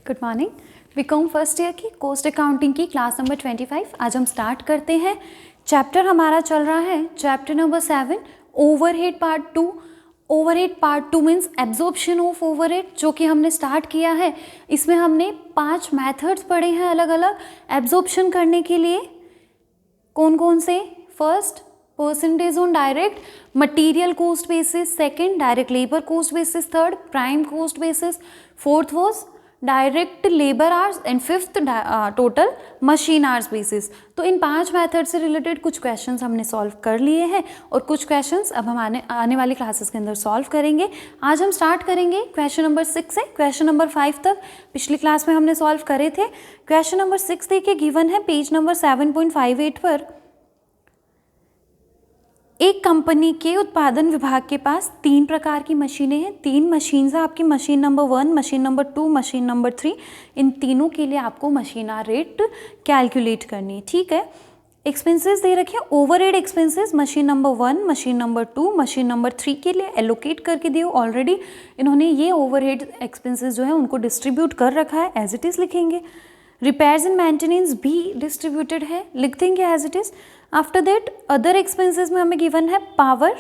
Good morning. B Com first year की cost accounting की class number 25 आज हम स्टार्ट करते हैं। चैप्टर हमारा चल रहा है chapter number 7 overhead part 2। Overhead part 2 means absorption of overhead, जो कि हमने स्टार्ट किया है। इसमें हमने 5 मेथड्स पढ़े हैं अलग अलग एब्जॉर्प्शन करने के लिए। कौन कौन से? First, percentage on direct material cost basis, second direct labour cost basis, third prime cost basis, fourth was direct labour hours and fifth total machine hours basis. तो इन 5 मेथड से रिलेटेड कुछ क्वेश्चंस हमने सॉल्व कर लिए हैं और कुछ questions अब हम आने वाली क्लासेस के अंदर सॉल्व करेंगे। आज हम स्टार्ट करेंगे क्वेश्चन नंबर 6 से क्वेश्चन नंबर 5 तक पिछली क्लास में हमने सॉल्व करे थे। क्वेश्चन नंबर 6 देखिए, गिवन है पेज नंबर 7.58 पर। एक कंपनी के उत्पादन विभाग के पास 3 प्रकार की मशीनें हैं। 3 मशीन है आपकी, machine number 1, machine number 2, machine number 3। इन तीनों के लिए आपको मशीना रेट कैलकुलेट करनी है, ठीक है। एक्सपेंसेस दे रखे हैं, overhead expenses machine number 1, machine number 2, machine number 3 के लिए एलोकेट करके दिए। ऑलरेडी इन्होंने ये ओवरहेड एक्सपेंसेस जो है उनको डिस्ट्रीब्यूट कर रखा है, एज इट इज़ लिखेंगे। रिपेयर्स एंड मेंटेनेंस भी डिस्ट्रीब्यूटेड है, लिख देंगे as it is. After that other expenses में हमें गिवन है power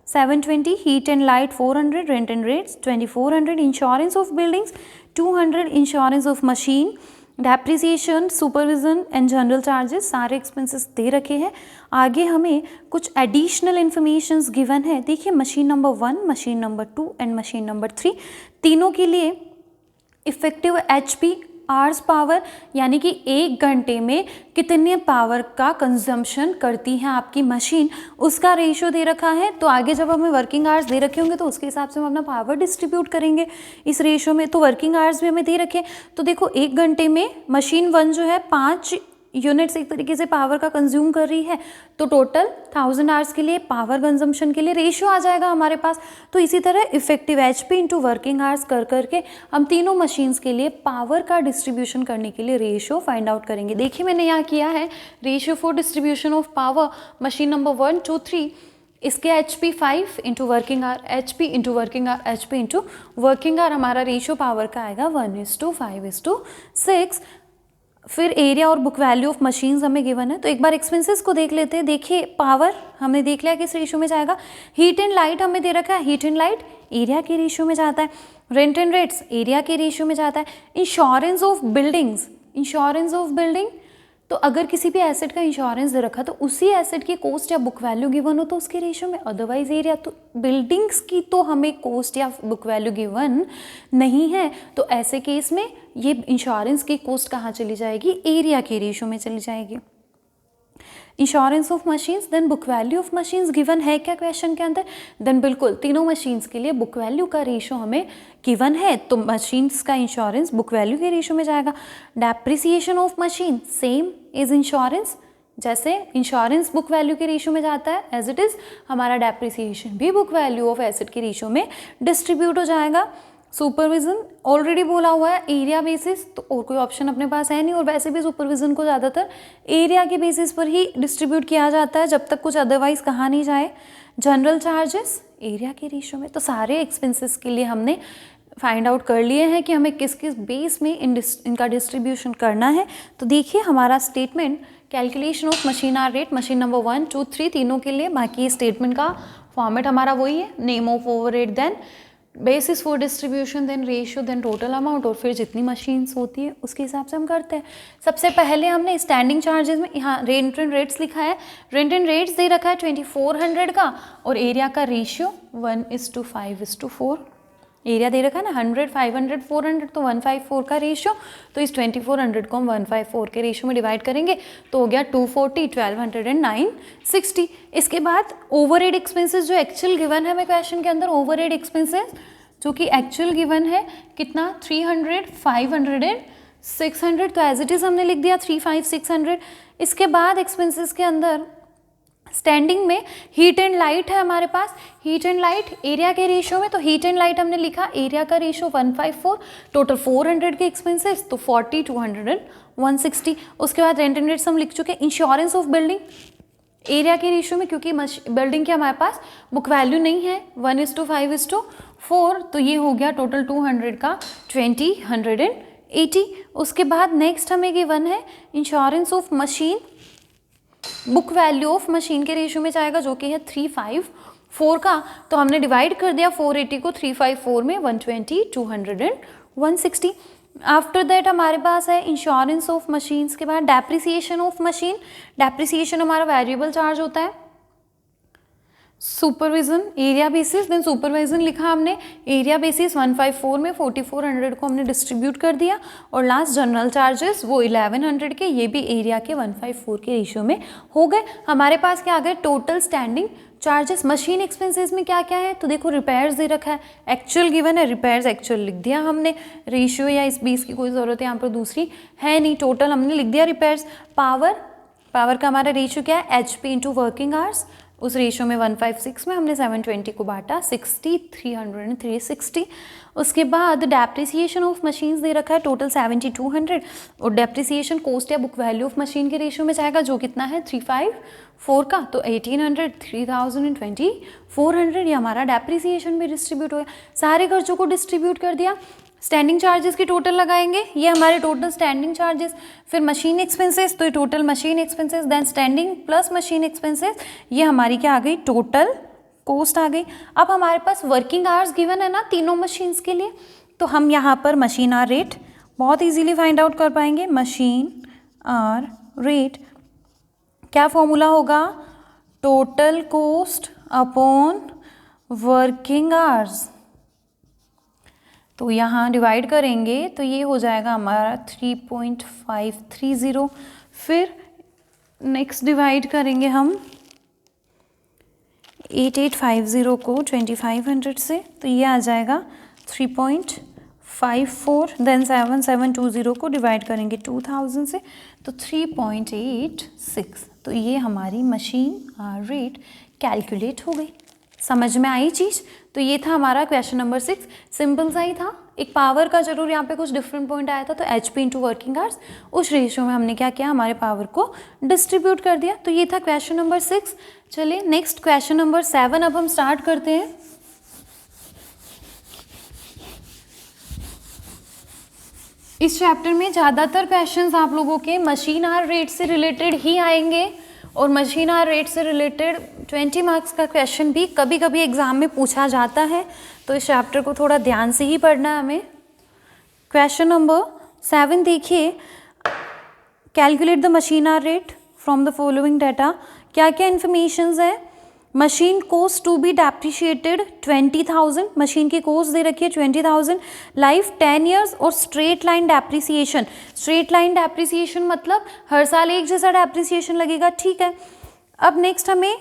720, heat and light 400, rent and rates 2400, insurance of buildings 200, insurance of machine, depreciation, supervision and general charges, सारे expenses दे रखे हैं। आगे हमें कुछ एडिशनल इन्फॉर्मेशंस गिवन है। देखिए machine number 1, machine number 2 and machine number 3 तीनों के लिए इफेक्टिव HP आवर्स पावर, यानी कि 1 घंटे में कितने पावर का कंजम्पशन करती है आपकी मशीन, उसका रेशियो दे रखा है। तो आगे जब हमें वर्किंग आवर्स दे रखे होंगे तो उसके हिसाब से हम अपना पावर डिस्ट्रीब्यूट करेंगे इस रेशियो में। तो वर्किंग आवर्स भी हमें दे रखे। तो देखो 1 घंटे में मशीन 1 जो है 5 यूनिट्स एक तरीके से पावर का कंज्यूम कर रही है, तो टोटल 1000 आवर्स के लिए पावर कंजम्पशन के लिए रेशियो आ जाएगा हमारे पास। तो इसी तरह effective HP into working hours कर करके हम तीनों मशीन्स के लिए पावर का डिस्ट्रीब्यूशन करने के लिए रेशियो फाइंड आउट करेंगे। देखिए मैंने यहाँ किया है ratio for distribution of power machine number 1, 2, 3। इसके HP 5 into working hour, HP into working hour, HP into working hour, हमारा रेशियो पावर का आएगा 1:5:6। फिर एरिया और बुक वैल्यू ऑफ मशीन्स हमें गिवन है। तो एक बार एक्सपेंसेस को देख लेते हैं। देखिए पावर हमने देख लिया किस रेशियो में जाएगा। हीट एंड लाइट हमें दे रखा है, हीट एंड लाइट एरिया के रेशियो में जाता है। रेंट एंड रेट्स एरिया के रेशियो में जाता है। Insurance of buildings, insurance of building, तो अगर किसी भी एसेट का इंश्योरेंस दे रखा तो उसी एसेट की कॉस्ट या बुक वैल्यू गिवन हो तो उसके रेशियो में, अदरवाइज एरिया। तो बिल्डिंग्स की तो हमें कॉस्ट या बुक वैल्यू गिवन नहीं है, तो ऐसे केस में ये इंश्योरेंस की कॉस्ट कहाँ चली जाएगी? एरिया के रेशियो में चली जाएगी। Insurance of machines, then book value of machines given है क्या क्वेश्चन के अंदर? देन बिल्कुल तीनों मशीन्स के लिए बुक वैल्यू का रेशियो हमें गिवन है, तो मशीन्स का इंश्योरेंस बुक वैल्यू के रेशियो में जाएगा। Depreciation of machine same is insurance, जैसे इंश्योरेंस बुक वैल्यू के रेशियो में जाता है एज इट इज़, हमारा डेप्रिसिएशन भी बुक वैल्यू ऑफ एसेट के रेशियो में डिस्ट्रीब्यूट हो जाएगा। सुपरविजन ऑलरेडी बोला हुआ है एरिया बेसिस, तो और कोई ऑप्शन अपने पास है नहीं। और वैसे भी सुपरविजन को ज़्यादातर एरिया के बेसिस पर ही डिस्ट्रीब्यूट किया जाता है, जब तक कुछ अदरवाइज कहा नहीं जाए। जनरल चार्जेस एरिया के रेशियो में। तो सारे एक्सपेंसेस के लिए हमने फाइंड आउट कर लिए हैं कि हमें किस किस बेस में इनका डिस्ट्रीब्यूशन करना है। तो देखिए हमारा statement calculation of machine hour rate machine number 1, 2, 3 तीनों के लिए, बाकी स्टेटमेंट का फॉर्मेट हमारा वही है, name of overhead, then basis for distribution, then ratio, then total amount, और फिर जितनी मशीन्स होती है उसके हिसाब से हम करते हैं। सबसे पहले हमने स्टैंडिंग चार्जेस में यहाँ रेंट एंड रेट्स लिखा है। रेंट एंड रेट्स दे रखा है 2400 का, और एरिया का रेशियो 1:5:4। एरिया दे रखा है ना 100, 500, 400, तो 154 का रेशियो। तो इस 2400 को हम 154 के रेशियो में डिवाइड करेंगे तो हो गया 240, 1200 एंड 960। इसके बाद ओवरहेड एक्सपेंसेस जो एक्चुअल गिवन है हमें क्वेश्चन के अंदर, ओवरहेड एक्सपेंसेस जो कि एक्चुअल गिवन है कितना 300, 500 एंड 600, तो एज इट इज़ हमने लिख दिया 3, 5, 600। इसके बाद एक्सपेंसेस के अंदर स्टैंडिंग में हीट एंड लाइट है हमारे पास, हीट एंड लाइट एरिया के रेशियो में, तो हीट एंड लाइट हमने लिखा एरिया का रेशियो 154, टोटल 400 के एक्सपेंसेस, तो 40, 200 एंड 160। उसके बाद रेंट एंड रेट्स हम लिख चुके हैं। इंश्योरेंस ऑफ बिल्डिंग एरिया के रेशियो में, क्योंकि बिल्डिंग के हमारे पास बुक वैल्यू नहीं है 1:5:4, तो ये हो गया टोटल 200 का 20, 100 एंड 80। उसके बाद नेक्स्ट हमें गिवन है insurance of machine book value of machine के रेशियो में जाएगा जो कि है 354 का। तो हमने डिवाइड कर दिया 480 को 354 में, 120, 200 एंड 160। आफ्टर दैट हमारे पास है इंश्योरेंस ऑफ मशीन्स के बाद डेप्रिसिएशन ऑफ मशीन। डेप्रिसिएशन हमारा वेरिएबल चार्ज होता है। Supervision area basis, then supervision लिखा हमने एरिया बेसिस 154 में 4400 को हमने डिस्ट्रीब्यूट कर दिया, और लास्ट जनरल चार्जेस वो 1100 के, ये भी एरिया के 154 के रेशियो में हो गए। हमारे पास क्या आ गए total standing charges. Machine expenses में क्या क्या है, तो देखो रिपेयर्स दे रखा है, एक्चुअल गिवन है, रिपेयर्स एक्चुअल लिख दिया हमने, रेशियो या इस बीस की कोई ज़रूरत है यहाँ पर दूसरी है नहीं, टोटल हमने लिख दिया रिपेयर्स। पावर का हमारा रेशियो क्या है, HP इंटू वर्किंग आवर्स, उस रेशियो में 156 में हमने 720 को बांटा, 60, 300 एंड 360। उसके बाद डेप्रिसिएशन ऑफ मशीन्स दे रखा है टोटल 7200, और डेप्रिसिएशन कॉस्ट या बुक वैल्यू ऑफ मशीन के रेशियो में जाएगा जो कितना है 354 का, तो 1800, 3020, 400, ये हमारा डेप्रिसिएशन भी डिस्ट्रीब्यूट हो गया। सारे खर्चों को डिस्ट्रीब्यूट कर दिया। स्टैंडिंग चार्जेस की टोटल लगाएंगे, ये हमारे टोटल स्टैंडिंग चार्जेस, फिर मशीन एक्सपेंसेस, तो ये total machine expenses, then standing plus machine expenses, ये हमारी क्या आ गई टोटल कॉस्ट आ गई। अब हमारे पास वर्किंग आवर्स गिवन है ना तीनों मशीन्स के लिए, तो हम यहाँ पर मशीन आवर रेट बहुत इजीली फाइंड आउट कर पाएंगे। मशीन आवर रेट क्या फॉर्मूला होगा, total cost upon working hours, तो यहाँ डिवाइड करेंगे तो ये हो जाएगा हमारा 3.530। फिर नेक्स्ट डिवाइड करेंगे हम 8850 को 2500 से, तो ये आ जाएगा 3.54। देन 7720 को डिवाइड करेंगे 2000 से, तो 3.86। तो ये हमारी मशीन आवर रेट कैलकुलेट हो गई। समझ में आई चीज़? तो ये था हमारा क्वेश्चन नंबर 6, सिंपल सा ही था। एक पावर का जरूर यहाँ पे कुछ डिफरेंट पॉइंट आया था, तो HP इंटू वर्किंग आवर्स, उस रेशियो में हमने क्या किया, हमारे पावर को डिस्ट्रीब्यूट कर दिया। तो ये था क्वेश्चन नंबर 6। चलिए नेक्स्ट क्वेश्चन नंबर 7 अब हम स्टार्ट करते हैं। इस चैप्टर में ज़्यादातर क्वेश्चंस आप लोगों के मशीन आवर रेट से रिलेटेड ही आएंगे, और मशीन आवर रेट से रिलेटेड 20 मार्क्स का क्वेश्चन भी कभी कभी एग्जाम में पूछा जाता है, तो इस चैप्टर को थोड़ा ध्यान से ही पढ़ना है हमें। क्वेश्चन नंबर 7 देखिए, calculate the machine hour rate from the following data. क्या क्या इन्फॉर्मेशंस है, machine cost to be depreciated 20,000, machine की कोस्ट दे रखी है 20,000, लाइफ 10 ईयर्स, और straight line depreciation. Straight line depreciation मतलब हर साल एक जैसा डेप्रिसिएशन लगेगा, ठीक है। अब नेक्स्ट हमें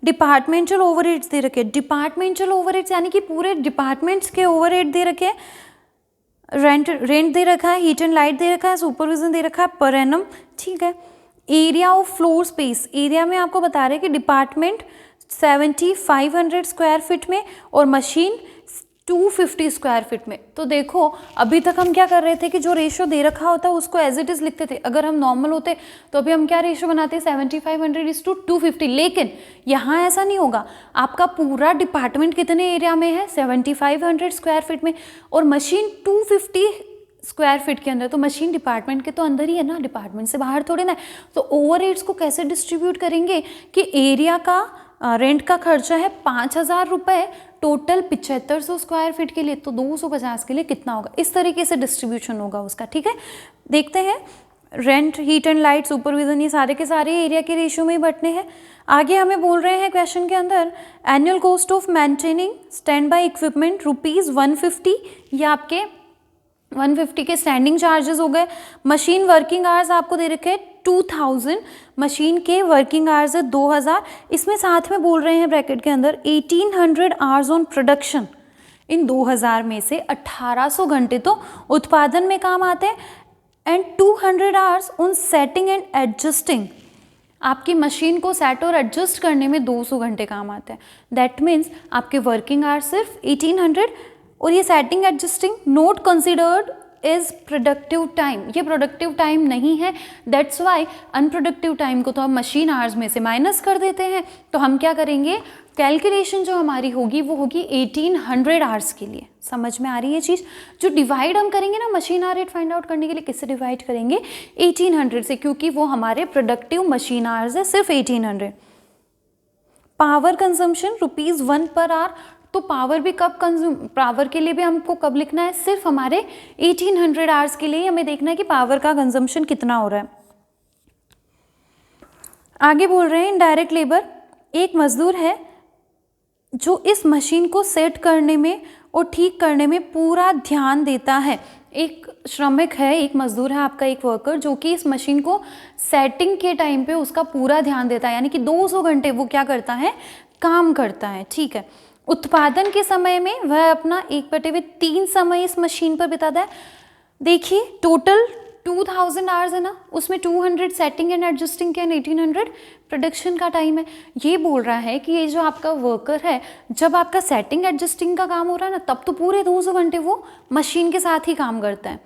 डिपार्टमेंटल ओवरहेड्स दे रखे, डिपार्टमेंटल ओवरहेड्स यानी कि पूरे डिपार्टमेंट्स के ओवरहेड दे रखे, रेंट दे रखा है, हीट एंड लाइट दे रखा है, सुपरविजन दे रखा है पर एनम, ठीक है। Area of floor space, area में आपको बता रहे हैं कि डिपार्टमेंट 7500 स्क्वायर फीट में और मशीन 250 स्क्वायर फीट में। तो देखो अभी तक हम क्या कर रहे थे कि जो रेशियो दे रखा होता है उसको एज इट इज लिखते थे। अगर हम नॉर्मल होते तो अभी हम क्या रेशियो बनाते 7500:250, लेकिन यहाँ ऐसा नहीं होगा। आपका पूरा डिपार्टमेंट कितने एरिया में है, 7500 स्क्वायर फीट में, और मशीन 250 स्क्वायर फीट के अंदर। तो मशीन डिपार्टमेंट के तो अंदर ही है ना, डिपार्टमेंट से बाहर थोड़े ना है। तो ओवरहेड्स को कैसे डिस्ट्रीब्यूट करेंगे कि एरिया का रेंट का खर्चा है 5,000 रुपये, टोटल 7500 स्क्वायर फीट के लिए, तो 250 के लिए कितना होगा, इस तरीके से डिस्ट्रीब्यूशन होगा उसका, ठीक है। देखते हैं, rent, heat and light, supervision, ये सारे के सारे एरिया के रेशियो में ही बटने हैं। आगे हमें बोल रहे हैं क्वेश्चन के अंदर, annual cost of maintaining stand by equipment ₹150, ये आपके 150 के स्टैंडिंग चार्जेस हो गए। मशीन वर्किंग आवर्स आपको दे रखे 2000, मशीन के वर्किंग आवर्स है 2000, इसमें साथ में बोल रहे हैं ब्रैकेट के अंदर 1800 आवर्स ऑन प्रोडक्शन। इन 2000 में से 1800 घंटे तो उत्पादन में काम आते हैं, and 200 hours on setting and adjusting. आपकी मशीन को सेट और एडजस्ट करने में 200 घंटे काम आते हैं। दैट मीन्स आपके वर्किंग आवर्स सिर्फ 1800, और ये setting adjusting not considered is productive time, ये प्रोडक्टिव टाइम नहीं है, दैट्स वाई अनप्रोडक्टिव टाइम को तो हम मशीन आवर्स में से माइनस कर देते हैं। तो हम क्या करेंगे, कैलकुलेशन जो हमारी होगी वो होगी 1800 आवर्स के लिए। समझ में आ रही है चीज़? जो डिवाइड हम करेंगे ना machine hour rate find out करने के लिए, किससे डिवाइड करेंगे, 1800 से, क्योंकि वो हमारे प्रोडक्टिव मशीन आवर्स है सिर्फ 1800। पावर कंजम्पशन ₹1 पर आवर, तो पावर भी कब पावर के लिए भी हमको कब लिखना है, सिर्फ हमारे 1800 आवर्स के लिए हमें देखना है कि पावर का कंजम्पशन कितना हो रहा है। आगे बोल रहे हैं इनडायरेक्ट लेबर, एक मजदूर है जो इस मशीन को सेट करने में और ठीक करने में पूरा ध्यान देता है। एक श्रमिक है, एक मजदूर है आपका, एक वर्कर, जो कि इस मशीन को सेटिंग के टाइम पे उसका पूरा ध्यान देता है, यानी कि 200 घंटे वो क्या करता है, काम करता है। ठीक है, उत्पादन के समय में वह अपना 1/3 समय इस मशीन पर बिताता है। देखिए टोटल 2000 आवर्स है ना, उसमें 200 सेटिंग एंड एडजस्टिंग के एंड 1800 प्रोडक्शन का टाइम है। ये बोल रहा है कि ये जो आपका वर्कर है, जब आपका सेटिंग एडजस्टिंग का काम हो रहा है ना, तब तो पूरे 200 घंटे वो मशीन के साथ ही काम करता है,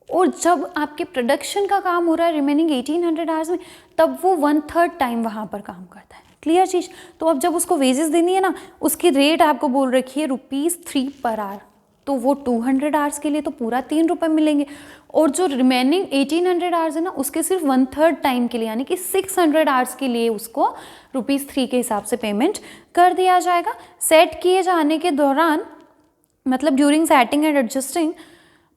और जब आपके प्रोडक्शन का काम हो रहा है रिमेनिंग 1800 आवर्स में, तब वो 1/3 टाइम वहाँ पर काम करता है। क्लियर चीज़? तो अब जब उसको वेजेस देनी है ना, उसकी रेट आपको बोल रखी है ₹3 पर आवर, तो वो 200 आवर्स के लिए तो पूरा ₹3 मिलेंगे, और जो रिमेनिंग 1800 आवर्स है ना, उसके सिर्फ 1/3 टाइम के लिए, यानी कि 600 आवर्स के लिए उसको ₹3 के हिसाब से पेमेंट कर दिया जाएगा। सेट किए जाने के दौरान, मतलब during setting and adjusting,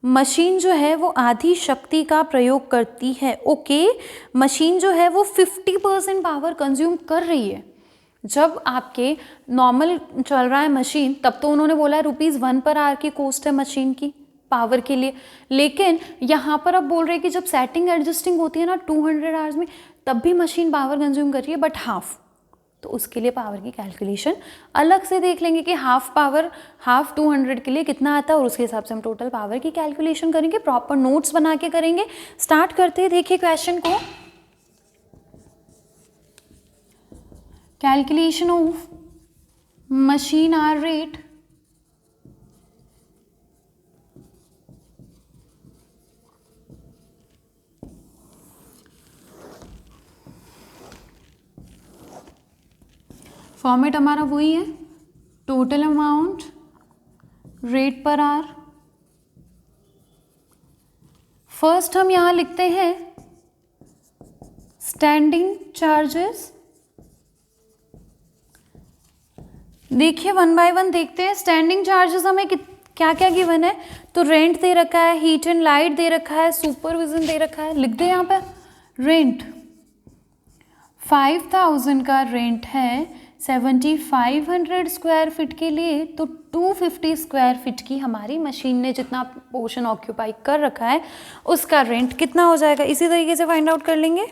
machine जो है वो आधी शक्ति का प्रयोग करती है। ओके, मशीन जो है वो 50% पावर कंज्यूम कर रही है। जब आपके नॉर्मल चल रहा है मशीन, तब तो उन्होंने बोला है ₹1 पर आवर की कॉस्ट है मशीन की पावर के लिए, लेकिन यहाँ पर अब बोल रहे हैं कि जब सेटिंग एडजस्टिंग होती है ना 200 आवर्स में, तब भी मशीन पावर कंज्यूम कर रही है, बट हाफ। तो उसके लिए पावर की कैलकुलेशन अलग से देख लेंगे कि हाफ 200 के लिए कितना आता है, और उसके हिसाब से हम टोटल पावर की कैलकुलेशन करेंगे, प्रॉपर नोट्स बना के करेंगे। स्टार्ट करते हैं, देखिए क्वेश्चन को। Calculation of machine hour rate format हमारा वही है, total amount, rate per hour. First हम यहां लिखते हैं स्टैंडिंग चार्जेस। देखिए 1 बाय 1 देखते हैं। स्टैंडिंग चार्जेस हमें क्या क्या गिवन है, तो रेंट दे रखा है, हीट एंड लाइट दे रखा है, सुपरविजन दे रखा है। लिख दे यहाँ पे रेंट 5000 का रेंट है 7500 स्क्वायर फीट के लिए, तो 250 स्क्वायर फीट की हमारी मशीन ने जितना पोर्शन ऑक्यूपाई कर रखा है उसका रेंट कितना हो जाएगा, इसी तरीके से फाइंड आउट कर लेंगे।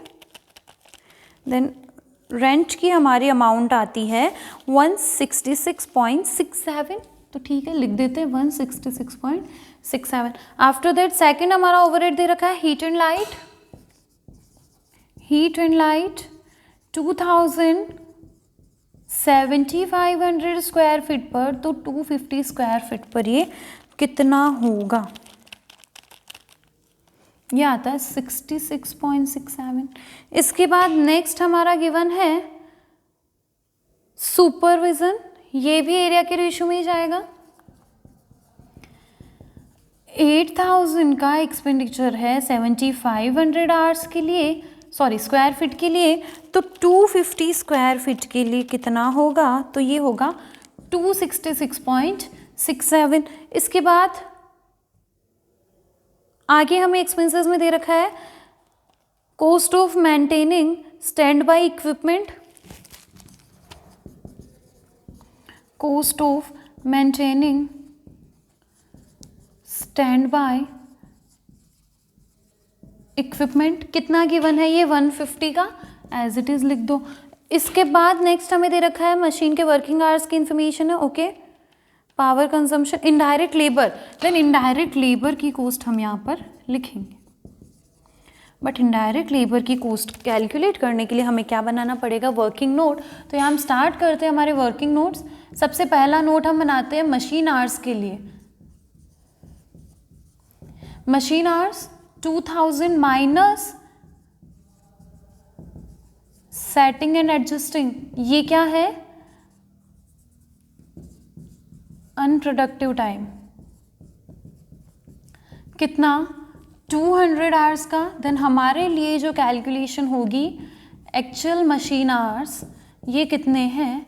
देन रेंट की हमारी अमाउंट आती है 166.67, तो ठीक है लिख देते हैं 166.67। आफ्टर दैट सेकंड हमारा ओवरहेड दे रखा है heat and light. Heat and light 7500 square feet पर, तो 250 स्क्वायर फीट पर ये कितना होगा, ये आता है 66.67। इसके बाद नेक्स्ट हमारा गिवन है सुपरविजन, ये भी एरिया के रेशियो में ही जाएगा। 8000 का एक्सपेंडिचर है 7500 आवर्स के लिए, सॉरी स्क्वायर फीट के लिए, तो 250 स्क्वायर फीट के लिए कितना होगा, तो ये होगा 266.67। इसके बाद आगे हमें एक्सपेंसेस में दे रखा है cost of maintaining stand by equipment. Cost of maintaining stand by equipment कितना गिवन है, ये 150 का एज इट इज लिख दो। इसके बाद नेक्स्ट हमें दे रखा है मशीन के वर्किंग आवर्स की इंफॉर्मेशन है। Okay, power consumption, indirect labour, then indirect labour की कॉस्ट हम यहाँ पर लिखेंगे। बट इनडायरेक्ट लेबर की कॉस्ट कैलकुलेट करने के लिए हमें क्या बनाना पड़ेगा, वर्किंग नोट। तो यहाँ हम स्टार्ट करते हैं हमारे वर्किंग नोट्स। सबसे पहला नोट हम बनाते हैं मशीन आवर्स के लिए। Machine hours 2000 minus setting and adjusting, ये क्या है, अनप्रोडक्टिव टाइम, कितना 200 आवर्स का। देन हमारे लिए जो कैलकुलेशन होगी एक्चुअल मशीन आवर्स, ये कितने हैं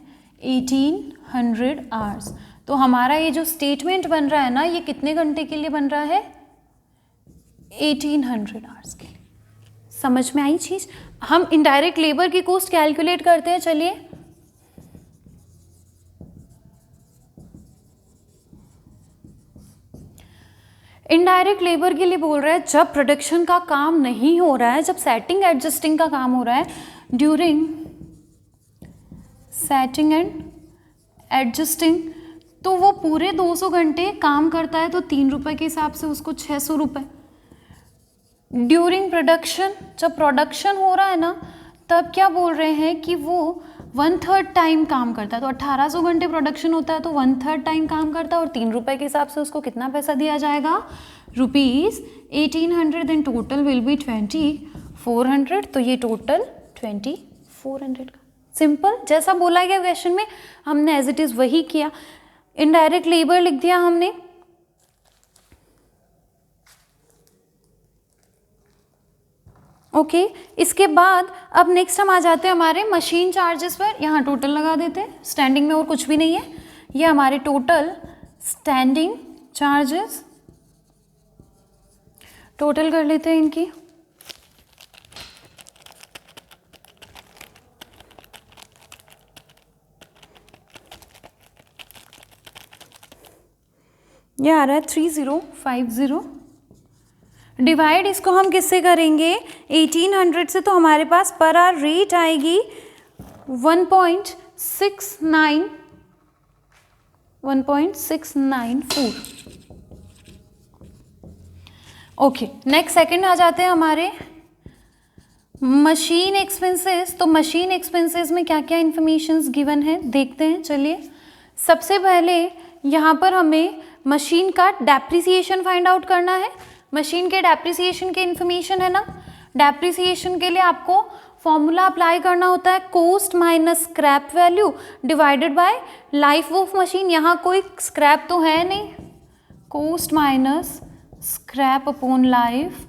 1800 आवर्स। तो हमारा ये जो स्टेटमेंट बन रहा है ना, ये कितने घंटे के लिए बन रहा है, 1800 आवर्स के लिए। समझ में आई चीज। हम इनडायरेक्ट लेबर की कॉस्ट कैलकुलेट करते हैं, चलिए। इनडायरेक्ट लेबर के लिए बोल रहा है जब प्रोडक्शन का काम नहीं हो रहा है, जब सेटिंग एडजस्टिंग का काम हो रहा है, ड्यूरिंग सेटिंग एंड एडजस्टिंग, तो वो पूरे 200 घंटे काम करता है, तो 3 रुपये के हिसाब से उसको 600 रुपये। ड्यूरिंग प्रोडक्शन, जब प्रोडक्शन हो रहा है ना, तब क्या बोल रहे हैं कि वो 1/3 टाइम काम करता है, तो 1800 घंटे प्रोडक्शन होता है, तो 1/3 टाइम काम करता है, और 3 रुपये के हिसाब से उसको कितना पैसा दिया जाएगा, ₹1800। देन टोटल विल बी 2400, तो ये टोटल 2400 का। सिंपल, जैसा बोला गया क्वेश्चन में हमने एज इट इज़ वही किया। इनडायरेक्ट लेबर लिख दिया हमने। ओके, इसके बाद अब नेक्स्ट हम आ जाते हैं हमारे मशीन चार्जेस पर। यहाँ टोटल लगा देते हैं, स्टैंडिंग में और कुछ भी नहीं है, ये हमारे टोटल स्टैंडिंग चार्जेस टोटल कर लेते हैं इनकी। ये आ रहा है 3050। डिवाइड इसको हम किससे करेंगे, 1800 से, तो हमारे पास पर आवर रेट आएगी 1.694। ओके, नेक्स्ट सेकंड आ जाते हैं हमारे मशीन एक्सपेंसेस। तो मशीन एक्सपेंसेस में क्या क्या इंफॉर्मेशंस गिवन है देखते हैं, चलिए। सबसे पहले यहाँ पर हमें मशीन का डेप्रिसिएशन फाइंड आउट करना है। मशीन के डेप्रिसिएशन के इंफॉर्मेशन है ना, डेप्रिसिएशन के लिए आपको फॉर्मूला अप्लाई करना होता है, cost minus scrap value divided by life of machine. यहाँ कोई स्क्रैप तो है नहीं, cost minus scrap upon life.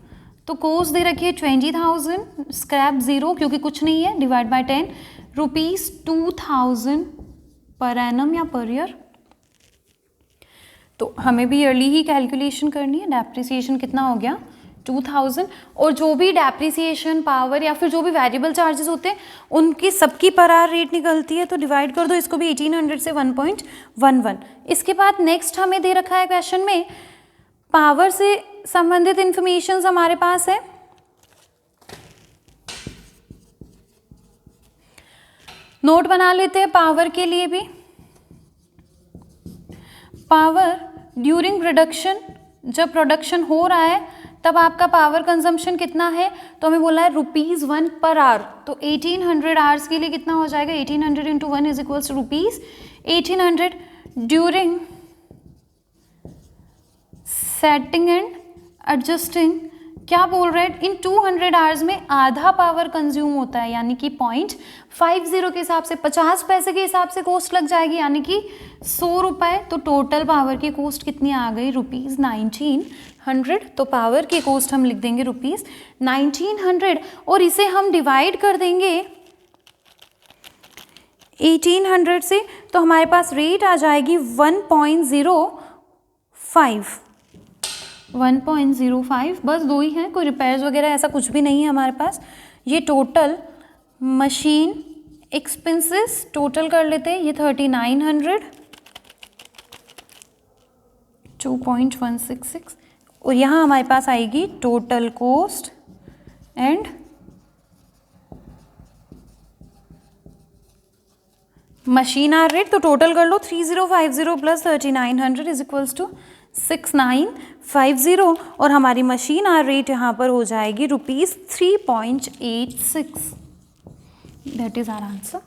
तो कॉस्ट दे रखी है 20,000, स्क्रैप 0 क्योंकि कुछ नहीं है, डिवाइड बाय 10, ₹2000 पर एनम या पर ईयर। तो हमें भी ईयरली ही कैलकुलेशन करनी है। डेप्रिसिएशन कितना हो गया 2000, और जो भी डेप्रिसिएशन पावर या फिर जो भी वेरिएबल चार्जेस होते हैं उनकी सबकी पर आवर रेट निकलती है, तो डिवाइड कर दो इसको भी 1800 से 1.11। इसके बाद नेक्स्ट हमें दे रखा है क्वेश्चन में पावर से संबंधित इंफॉर्मेशन हमारे पास है। नोट बना लेते हैं पावर के लिए भी। पावर ड्यूरिंग प्रोडक्शन, जब प्रोडक्शन हो रहा है तब आपका पावर कंजम्पशन कितना है, तो हमें बोला है ₹1 पर आवर। तो 1800 आवर्स के लिए कितना हो जाएगा, 1800 × 1 is equals to ₹1800। During setting and adjusting क्या बोल रहे हैं, इन 200 आवर्स में आधा पावर कंज्यूम होता है, यानी कि 0.50 के हिसाब से 50 पैसे के हिसाब से कॉस्ट लग जाएगी, यानी कि 100 रुपये। तो टोटल पावर की कॉस्ट कितनी आ गई, ₹1900। तो पावर की कॉस्ट हम लिख देंगे ₹1900, और इसे हम डिवाइड कर देंगे 1800 से, तो हमारे पास रेट आ जाएगी 1.05। 1.05, बस दो ही हैं, कोई रिपेयर्स वगैरह ऐसा कुछ भी नहीं है हमारे पास। ये टोटल मशीन एक्सपेंसेस टोटल कर लेते हैं, ये 3900, 2.166, और यहाँ हमारे पास आएगी total cost and machine hour rate. तो टोटल कर लो 3050 प्लस 3900 इज इक्वल्स टू 6950, और हमारी मशीन आवर रेट यहाँ पर हो जाएगी ₹3.86। That is our answer.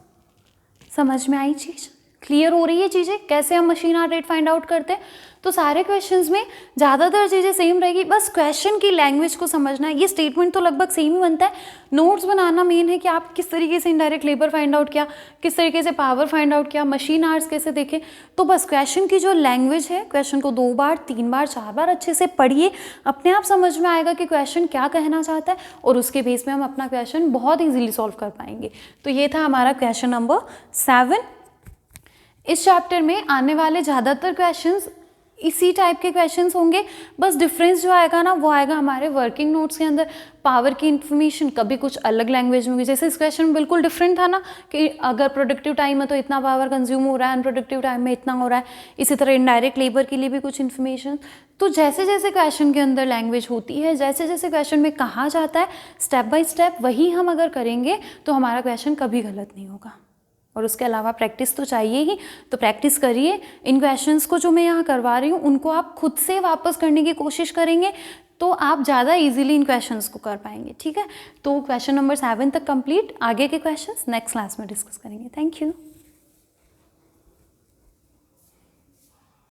समझ में आई चीज। क्लियर हो रही है चीज़ें, कैसे हम machine heart rate find out करते हैं? तो सारे क्वेश्चंस में ज़्यादातर चीज़ें सेम रहेगी, बस क्वेश्चन की लैंग्वेज को समझना है। ये स्टेटमेंट तो लगभग सेम ही बनता है, नोट्स बनाना मेन है कि आप किस तरीके से इनडायरेक्ट लेबर फाइंड आउट किया, किस तरीके से पावर फाइंड आउट किया, मशीन आवर्स कैसे देखे। तो बस क्वेश्चन की जो लैंग्वेज है, क्वेश्चन को 2 बार 3 बार 4 बार अच्छे से पढ़िए, अपने आप समझ में आएगा कि क्वेश्चन क्या कहना चाहता है, और उसके बेस में हम अपना क्वेश्चन बहुत ईजिली सॉल्व कर पाएंगे। तो ये था हमारा क्वेश्चन नंबर 7। इस चैप्टर में आने वाले ज़्यादातर क्वेश्चंस इसी टाइप के क्वेश्चंस होंगे, बस डिफरेंस जो आएगा ना वो आएगा हमारे वर्किंग नोट्स के अंदर। पावर की इन्फॉर्मेशन कभी कुछ अलग लैंग्वेज में होगी, जैसे इस क्वेश्चन में बिल्कुल डिफरेंट था ना कि अगर प्रोडक्टिव टाइम है तो इतना पावर कंज्यूम हो रहा है, अनप्रोडक्टिव टाइम में इतना हो रहा है। इसी तरह इनडायरेक्ट लेबर के लिए भी कुछ इन्फॉर्मेशन। तो जैसे जैसे क्वेश्चन के अंदर लैंग्वेज होती है, जैसे जैसे क्वेश्चन में कहा जाता है, स्टेप बाय स्टेप वही हम अगर करेंगे तो हमारा क्वेश्चन कभी गलत नहीं होगा। और उसके अलावा प्रैक्टिस तो चाहिए ही, तो प्रैक्टिस करिए। इन क्वेश्चंस को जो मैं यहाँ करवा रही हूँ उनको आप खुद से वापस करने की कोशिश करेंगे तो आप ज़्यादा इजीली इन क्वेश्चंस को कर पाएंगे, ठीक है। तो क्वेश्चन नंबर 7 तक कंप्लीट, आगे के क्वेश्चंस नेक्स्ट क्लास में डिस्कस करेंगे। Thank you.